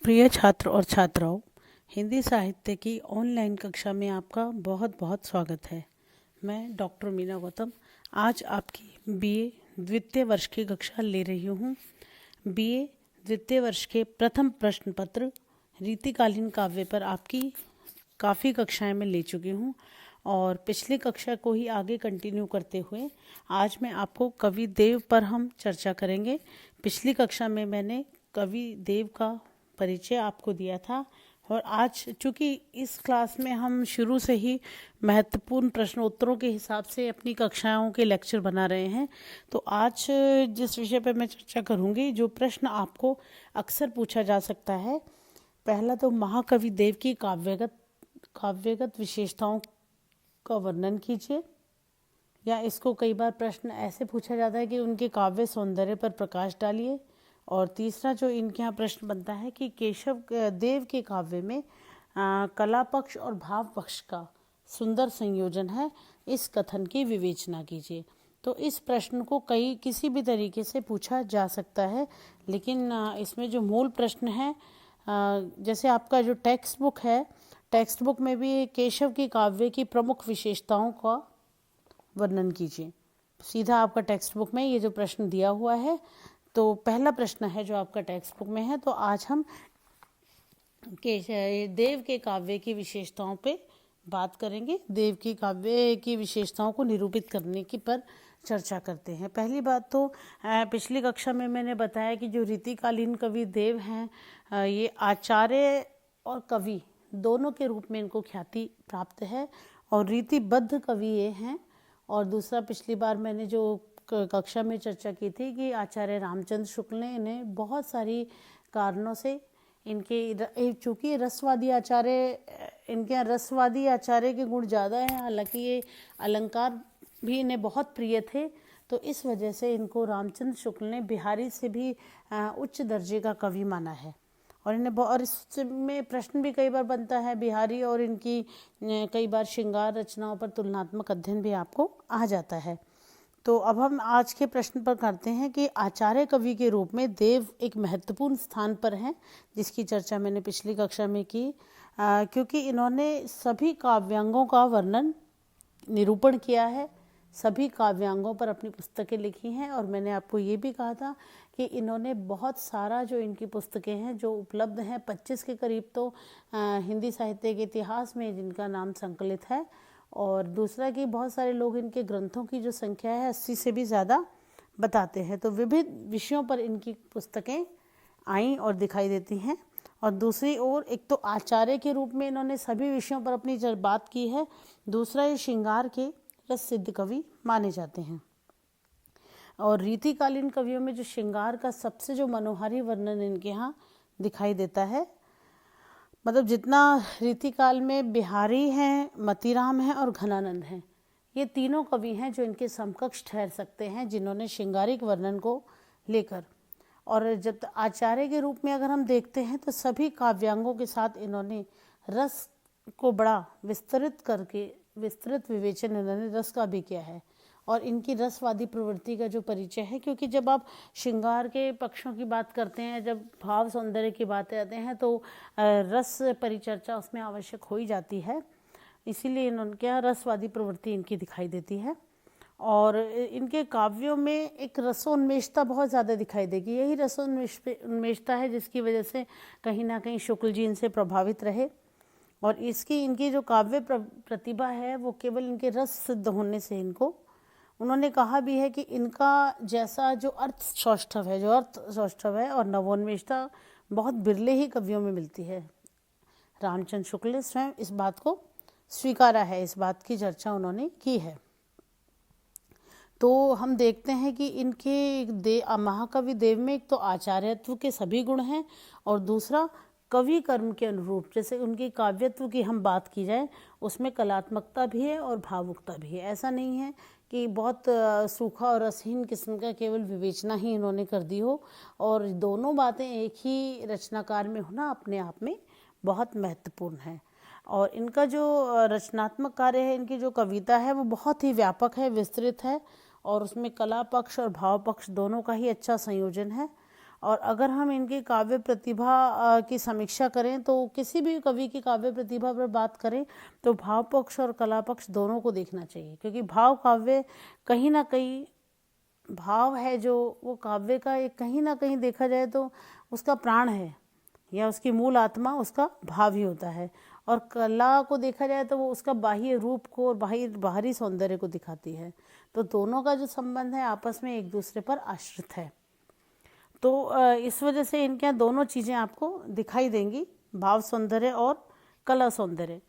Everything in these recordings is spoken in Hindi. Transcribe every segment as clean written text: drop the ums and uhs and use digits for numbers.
प्रिय छात्र और छात्राओं, हिंदी साहित्य की ऑनलाइन कक्षा में आपका बहुत बहुत स्वागत है। मैं डॉक्टर मीना गौतम आज आपकी बीए द्वितीय वर्ष की कक्षा ले रही हूँ। बीए द्वितीय वर्ष के प्रथम प्रश्न पत्र रीतिकालीन काव्य पर आपकी काफ़ी कक्षाएं मैं ले चुकी हूँ और पिछली कक्षा को ही आगे कंटिन्यू करते हुए आज मैं आपको कवि देव पर हम चर्चा करेंगे। पिछली कक्षा में मैंने कवि देव का परिचय आपको दिया था और आज चूँकि इस क्लास में हम शुरू से ही महत्वपूर्ण प्रश्नोत्तरों के हिसाब से अपनी कक्षाओं के लेक्चर बना रहे हैं, तो आज जिस विषय पर मैं चर्चा करूँगी, जो प्रश्न आपको अक्सर पूछा जा सकता है, पहला तो महाकवि देव की काव्यगत विशेषताओं का वर्णन कीजिए, या इसको कई बार प्रश्न ऐसे पूछा जाता है कि उनके काव्य सौंदर्य पर प्रकाश डालिए। और तीसरा जो इनके यहाँ प्रश्न बनता है कि केशव देव के काव्य में कला पक्ष और भाव पक्ष का सुंदर संयोजन है, इस कथन की विवेचना कीजिए। तो इस प्रश्न को किसी भी तरीके से पूछा जा सकता है, लेकिन इसमें जो मूल प्रश्न है, जैसे आपका जो टेक्स्ट बुक है, टेक्स्ट बुक में भी केशव की काव्य की प्रमुख विशेषताओं का वर्णन कीजिए। सीधा आपका टेक्स्ट बुक में ये जो प्रश्न दिया हुआ है, तो पहला प्रश्न है जो आपका टेक्स्ट बुक में है। तो आज हम देव के काव्य की विशेषताओं पे बात करेंगे। देव की काव्य की विशेषताओं को निरूपित करने की पर चर्चा करते हैं। पहली बात तो पिछली कक्षा में मैंने बताया कि जो रीतिकालीन कवि देव हैं, ये आचार्य और कवि दोनों के रूप में इनको ख्याति प्राप्त है और रीतिबद्ध कवि ये हैं। और दूसरा, पिछली बार मैंने जो कक्षा में चर्चा की थी कि आचार्य रामचंद्र शुक्ल ने इन्हें बहुत सारी कारणों से इनके, चूँकि रसवादी आचार्य, इनके यहाँ रसवादी आचार्य के गुण ज़्यादा हैं, हालांकि ये अलंकार भी इन्हें बहुत प्रिय थे, तो इस वजह से इनको रामचंद्र शुक्ल ने बिहारी से भी उच्च दर्जे का कवि माना है। और इन्हें और इसमें प्रश्न भी कई बार बनता है, बिहारी और इनकी कई बार श्रृंगार रचनाओं पर तुलनात्मक अध्ययन भी आपको आ जाता है। तो अब हम आज के प्रश्न पर करते हैं कि आचार्य कवि के रूप में देव एक महत्वपूर्ण स्थान पर हैं, जिसकी चर्चा मैंने पिछली कक्षा में की, क्योंकि इन्होंने सभी काव्यांगों का वर्णन निरूपण किया है, सभी काव्यांगों पर अपनी पुस्तकें लिखी हैं। और मैंने आपको ये भी कहा था कि इन्होंने बहुत सारा जो इनकी पुस्तकें हैं जो उपलब्ध हैं, 25 के करीब तो हिंदी साहित्य के इतिहास में जिनका नाम संकलित है। और दूसरा कि बहुत सारे लोग इनके ग्रंथों की जो संख्या है 80 से भी ज़्यादा बताते हैं। तो विभिन्न विषयों पर इनकी पुस्तकें आई और दिखाई देती हैं। और दूसरी ओर, एक तो आचार्य के रूप में इन्होंने सभी विषयों पर अपनी बात की है, दूसरा ये श्रृंगार के रस सिद्ध कवि माने जाते हैं। और रीतिकालीन कवियों में जो श्रृंगार का सबसे जो मनोहारी वर्णन इनके यहाँ दिखाई देता है, मतलब जितना रीतिकाल में बिहारी हैं, मतीराम हैं और घनानंद हैं, ये तीनों कवि हैं जो इनके समकक्ष ठहर सकते हैं, जिन्होंने श्रृंगारिक वर्णन को लेकर। और जब आचार्य के रूप में अगर हम देखते हैं तो सभी काव्यांगों के साथ इन्होंने रस को बड़ा विस्तृत विवेचन इन्होंने रस का भी किया है। और इनकी रसवादी प्रवृत्ति का जो परिचय है, क्योंकि जब आप श्रृंगार के पक्षों की बात करते हैं, जब भाव सौंदर्य की बातें आते हैं, तो रस परिचर्चा उसमें आवश्यक हो ही जाती है, इसीलिए इनके यहाँ रसवादी प्रवृत्ति इनकी दिखाई देती है। और इनके काव्यों में एक रसोन्मेषता बहुत ज़्यादा दिखाई देगी। यही रसोन्मेषता है जिसकी वजह से कहीं ना कहीं शुक्ल जी इनसे प्रभावित रहे। और इनकी जो काव्य प्रतिभा है वो केवल इनके रस सिद्ध होने से इनको, उन्होंने कहा भी है कि इनका जैसा जो अर्थ सौष्ठव है और नवोन्मेषता बहुत बिरले ही कवियों में मिलती है। रामचंद्र शुक्ल ने स्वयं इस बात को स्वीकारा है, इस बात की चर्चा उन्होंने की है। तो हम देखते हैं कि इनके महाकवि देव में एक तो आचार्यत्व के सभी गुण हैं, और दूसरा कवि कर्म के अनुरूप, जैसे उनकी काव्यत्व की हम बात की जाए, उसमें कलात्मकता भी है और भावुकता भी है। ऐसा नहीं है कि बहुत सूखा और रसहीन किस्म का केवल विवेचना ही इन्होंने कर दी हो। और दोनों बातें एक ही रचनाकार में होना अपने आप में बहुत महत्वपूर्ण है। और इनका जो रचनात्मक कार्य है, इनकी जो कविता है, वो बहुत ही व्यापक है, विस्तृत है, और उसमें कला पक्ष और भाव पक्ष दोनों का ही अच्छा संयोजन है। और अगर हम इनकी काव्य प्रतिभा की समीक्षा करें तो किसी भी कवि की काव्य प्रतिभा पर बात करें तो भाव पक्ष और कला पक्ष दोनों को देखना चाहिए, क्योंकि भाव काव्य कहीं ना कहीं भाव है जो वो काव्य का एक कहीं ना कहीं देखा जाए तो उसका प्राण है या उसकी मूल आत्मा उसका भाव ही होता है। और कला को देखा जाए तो वो उसका बाह्य रूप को और बाहरी सौंदर्य को दिखाती है। तो दोनों का जो संबंध है आपस में एक दूसरे पर आश्रित है। तो इस वजह से इनके यहाँ दोनों चीज़ें आपको दिखाई देंगी, भाव सौंदर्य और कला सौंदर्य।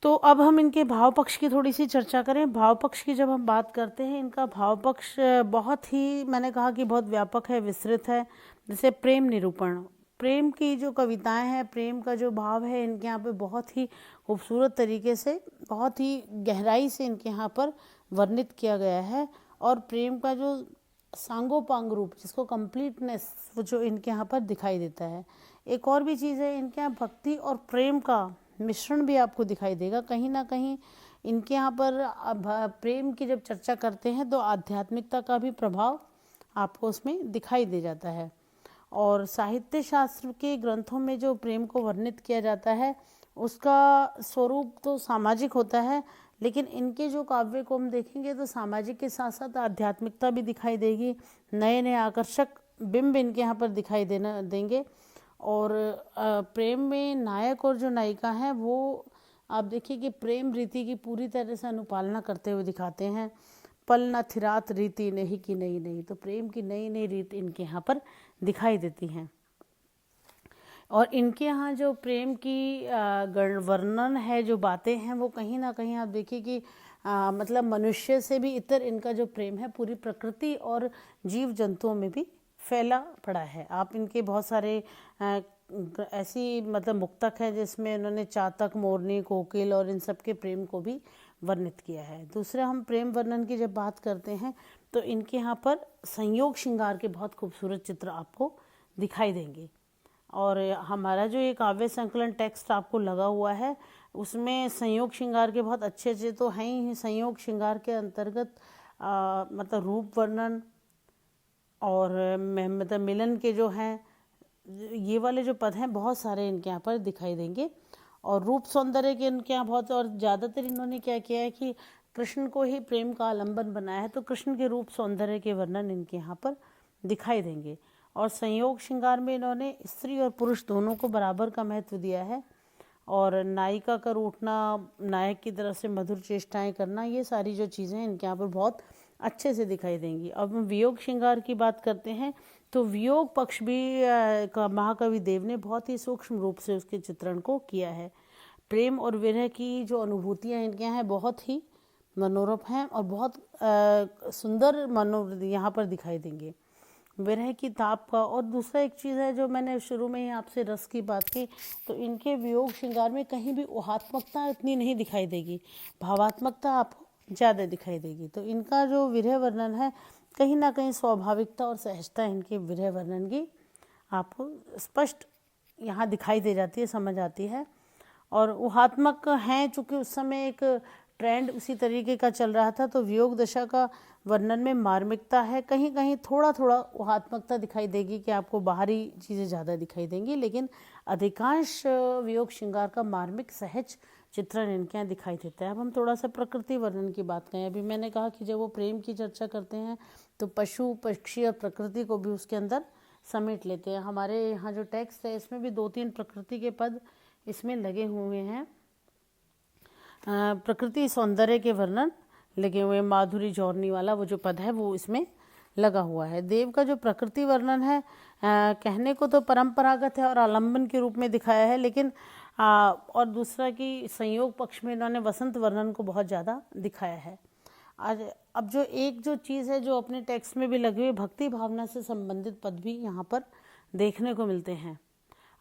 तो अब हम इनके भाव पक्ष की थोड़ी सी चर्चा करें। भाव पक्ष की जब हम बात करते हैं, इनका भाव पक्ष बहुत ही, मैंने कहा कि बहुत व्यापक है, विस्तृत है। जैसे प्रेम निरूपण, प्रेम की जो कविताएं हैं, प्रेम का जो भाव है इनके यहाँ पे बहुत ही खूबसूरत तरीके से, बहुत ही गहराई से इनके यहाँ पर वर्णित किया गया है। और प्रेम का जो सांगोपांग रूप, जिसको कंप्लीटनेस, वो जो इनके यहाँ पर दिखाई देता है। एक और भी चीज़ है, इनके यहाँ भक्ति और प्रेम का मिश्रण भी आपको दिखाई देगा। कहीं ना कहीं इनके यहाँ पर प्रेम की जब चर्चा करते हैं तो आध्यात्मिकता का भी प्रभाव आपको उसमें दिखाई दे जाता है। और साहित्य शास्त्र के ग्रंथों में जो प्रेम को वर्णित किया जाता है उसका स्वरूप तो सामाजिक होता है, लेकिन इनके जो काव्य को हम देखेंगे तो सामाजिक के साथ साथ आध्यात्मिकता भी दिखाई देगी। नए नए आकर्षक बिंब इनके यहाँ पर दिखाई देंगे। और प्रेम में नायक और जो नायिका हैं वो आप देखिए कि प्रेम रीति की पूरी तरह से अनुपालना करते हुए दिखाते हैं। पल न थिरात रीति नहीं की नई नई, तो प्रेम की नई नई रीत इनके यहाँ पर दिखाई देती हैं। और इनके यहाँ जो प्रेम की वर्णन है, जो बातें हैं, वो कहीं ना कहीं आप देखिए कि मतलब मनुष्य से भी इतर इनका जो प्रेम है पूरी प्रकृति और जीव जंतुओं में भी फैला पड़ा है। आप इनके बहुत सारे ऐसी मतलब मुक्तक है जिसमें उन्होंने चातक, मोरनी, कोकिल और इन सब के प्रेम को भी वर्णित किया है। दूसरा, हम प्रेम वर्णन की जब बात करते हैं तो इनके यहाँ पर संयोग श्रृंगार के बहुत खूबसूरत चित्र आपको दिखाई देंगे। और हमारा जो ये काव्य संकलन टेक्स्ट आपको लगा हुआ है उसमें संयोग श्रृंगार के बहुत अच्छे अच्छे तो हैं ही। संयोग श्रृंगार के अंतर्गत मतलब रूप वर्णन और मतलब मिलन के जो हैं ये वाले जो पद हैं बहुत सारे इनके यहाँ पर दिखाई देंगे। और रूप सौंदर्य के इनके यहाँ बहुत, और ज़्यादातर इन्होंने क्या किया है कि कृष्ण को ही प्रेम का आलंबन बनाया है, तो कृष्ण के रूप सौंदर्य के वर्णन इनके यहाँ पर दिखाई देंगे। और संयोग श्रृंगार में इन्होंने स्त्री और पुरुष दोनों को बराबर का महत्व दिया है। और नायिका का रूठना, नायक की तरफ से मधुर चेष्टाएं करना, ये सारी जो चीज़ें इनके यहाँ पर बहुत अच्छे से दिखाई देंगी। अब हम वियोग श्रृंगार की बात करते हैं तो वियोग पक्ष भी महाकवि देव ने बहुत ही सूक्ष्म रूप से उसके चित्रण को किया है। प्रेम और विरह की जो अनुभूतियाँ इनके यहाँ हैं बहुत ही मनोरम हैं और बहुत सुंदर यहाँ पर दिखाई देंगे, विरह की ताप का। और दूसरा एक चीज़ है जो मैंने शुरू में ही आपसे रस की बात की, तो इनके वियोग श्रृंगार में कहीं भी ऊहात्मकता इतनी नहीं दिखाई देगी, भावात्मकता आपको ज़्यादा दिखाई देगी। तो इनका जो विरह वर्णन है कहीं ना कहीं स्वाभाविकता और सहजता इनके विरह वर्णन की आपको स्पष्ट यहाँ दिखाई दे जाती है, समझ आती है। और ऊहात्मक हैं चूँकि उस समय एक ट्रेंड उसी तरीके का चल रहा था, तो वियोग दशा का वर्णन में मार्मिकता है, कहीं कहीं थोड़ा थोड़ा ऊहात्मकता दिखाई देगी कि आपको बाहरी चीज़ें ज़्यादा दिखाई देंगी, लेकिन अधिकांश वियोग श्रृंगार का मार्मिक सहज चित्रण इनके यहाँ दिखाई देता है। अब हम थोड़ा सा प्रकृति वर्णन की बात करें। अभी मैंने कहा कि जब वो प्रेम की चर्चा करते हैं तो पशु, पक्षी और प्रकृति को भी उसके अंदर समेट लेते हैं। हमारे यहाँ जो टेक्स्ट है इसमें भी 2-3 प्रकृति के पद इसमें लगे हुए हैं। प्रकृति सौंदर्य के वर्णन लगे हुए, माधुरी जौरनी वाला वो जो पद है वो इसमें लगा हुआ है। देव का जो प्रकृति वर्णन है कहने को तो परंपरागत है और आलंबन के रूप में दिखाया है, लेकिन और दूसरा कि संयोग पक्ष में इन्होंने वसंत वर्णन को बहुत ज़्यादा दिखाया है। आज अब जो एक जो चीज़ है जो अपने टेक्स्ट में भी लगी हुई, भक्ति भावना से संबंधित पद भी यहाँ पर देखने को मिलते हैं।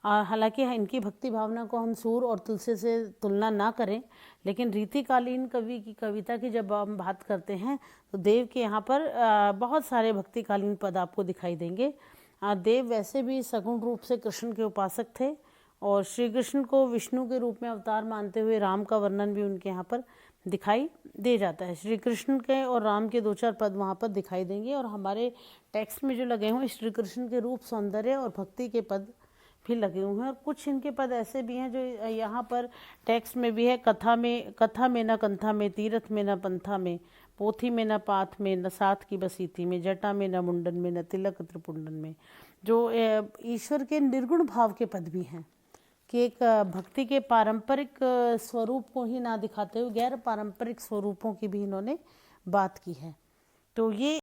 हालांकि इनकी भक्ति भावना को हम सूर और तुलसी से तुलना ना करें, लेकिन रीतिकालीन कवि की कविता की जब हम बात करते हैं तो देव के यहाँ पर बहुत सारे भक्तिकालीन पद आपको दिखाई देंगे। देव वैसे भी सगुण रूप से कृष्ण के उपासक थे और श्री कृष्ण को विष्णु के रूप में अवतार मानते हुए राम का वर्णन भी उनके यहाँ पर दिखाई दे जाता है। श्री कृष्ण के और राम के 2-4 पद वहाँ पर दिखाई देंगे और हमारे टेक्स्ट में जो लगे हुए श्री कृष्ण के रूप, सौंदर्य और भक्ति के पद भी लगे हुए हैं। और कुछ इनके पद ऐसे भी हैं जो यहाँ पर टेक्स्ट में भी है, कथा में न कंथा में, तीरथ में न पंथा में, पोथी में न पाथ में, न साथ की बसीती में, जटा में न मुंडन में, न तिलक त्रिपुंडन में, जो ईश्वर के निर्गुण भाव के पद भी हैं कि एक भक्ति के पारंपरिक स्वरूप को ही ना दिखाते हुए गैर पारंपरिक स्वरूपों की भी इन्होंने बात की है। तो ये